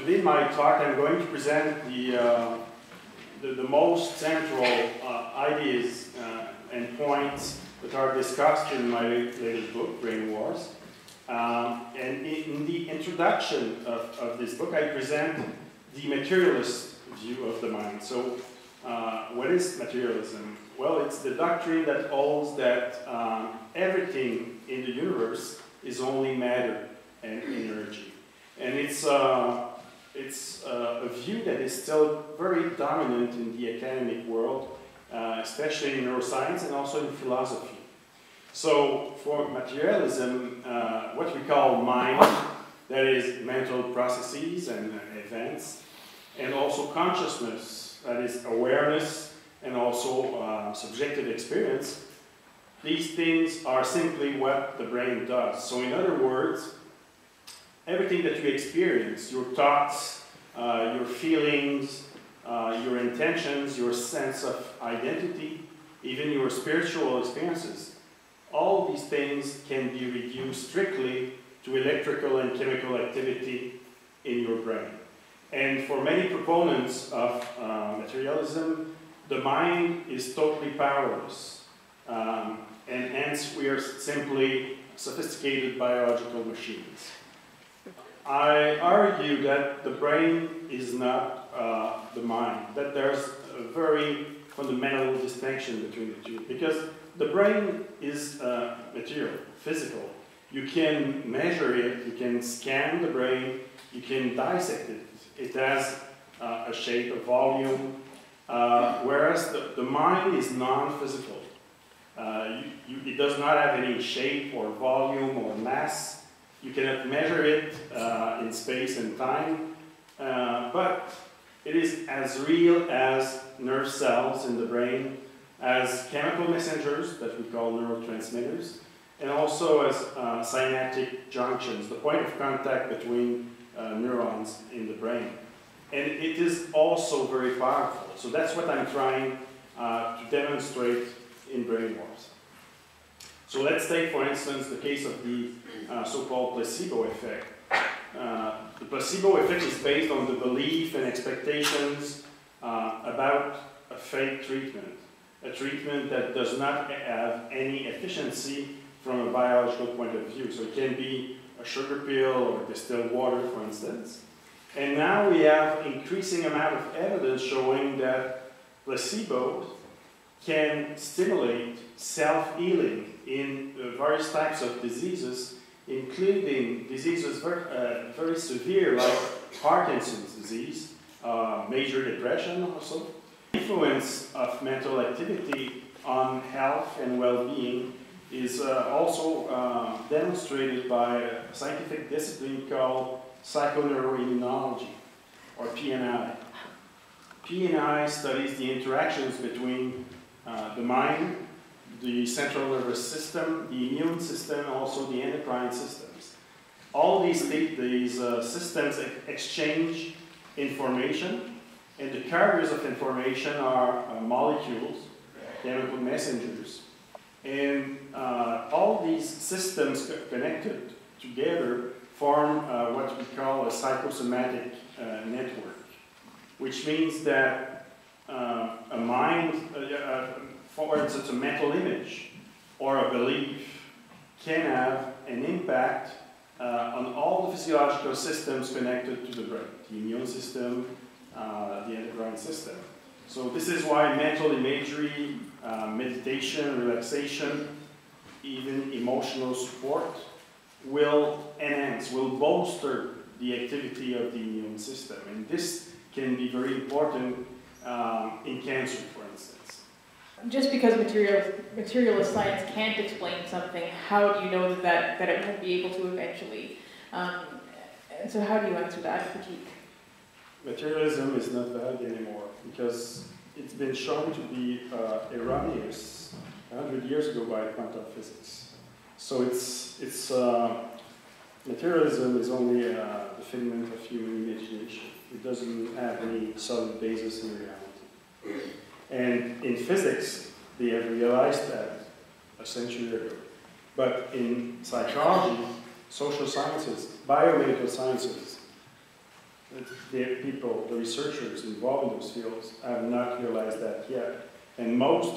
today in my talk I'm going to present the most central ideas and points that are discussed in my latest book, Brain Wars. And in the introduction of this book, I present the materialist view of the mind. So, what is materialism? Well, it's the doctrine that holds that everything in the universe is only matter and energy. And it's a view that is still very dominant in the academic world, especially in neuroscience and also in philosophy. So for materialism, what we call mind, that is mental processes and events, and also consciousness, that is awareness and also subjective experience, these things are simply what the brain does. So in other words, everything that you experience, your thoughts, your feelings, your intentions, your sense of identity, even your spiritual experiences, all these things can be reduced strictly to electrical and chemical activity in your brain. And for many proponents of materialism, the mind is totally powerless. And hence we are simply sophisticated biological machines. I argue that the brain is not the mind, that there's a very fundamental distinction between the two, because the brain is material, physical. You can measure it, you can scan the brain, you can dissect it. It has a shape, a volume, whereas the mind is non-physical. It does not have any shape or volume or mass. You cannot measure it in space and time, but it is as real as nerve cells in the brain, as chemical messengers that we call neurotransmitters, and also as synaptic junctions, the point of contact between neurons in the brain. And it is also very powerful. So that's what I'm trying to demonstrate in Brain Wars. So let's take, for instance, the case of the so-called placebo effect. The placebo effect is based on the belief and expectations about a fake treatment, a treatment that does not have any efficiency from a biological point of view. So it can be a sugar pill or distilled water, for instance. And now we have increasing amount of evidence showing that placebos can stimulate self-healing in various types of diseases, including diseases very severe like Parkinson's disease, major depression also. The influence of mental activity on health and well-being is also demonstrated by a scientific discipline called psychoneuroimmunology, or PNI. PNI studies the interactions between the mind, the central nervous system, the immune system, also the endocrine systems. All these systems exchange information, and the carriers of information are molecules, chemical messengers. And all these systems connected together form what we call a psychosomatic network, which means that a mind, for instance, a mental image or a belief can have an impact on all the physiological systems connected to the brain, the immune system, the endocrine system. So this is why mental imagery, meditation, relaxation, even emotional support will enhance, will bolster the activity of the immune system. And this can be very important in cancer, for instance. Just because materialist science can't explain something, how do you know that it won't be able to eventually? And so how do you answer that critique? Materialism is not valid anymore because it's been shown to be erroneous 100 years ago by quantum physics. So materialism is only a figment of human imagination. It doesn't have any solid basis in reality. And in physics, they have realized that a century ago. But in psychology, social sciences, biomedical sciences, the people, the researchers involved in those fields have not realized that yet. And most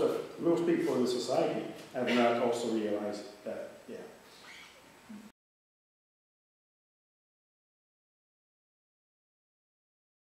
people in the society have not also realized that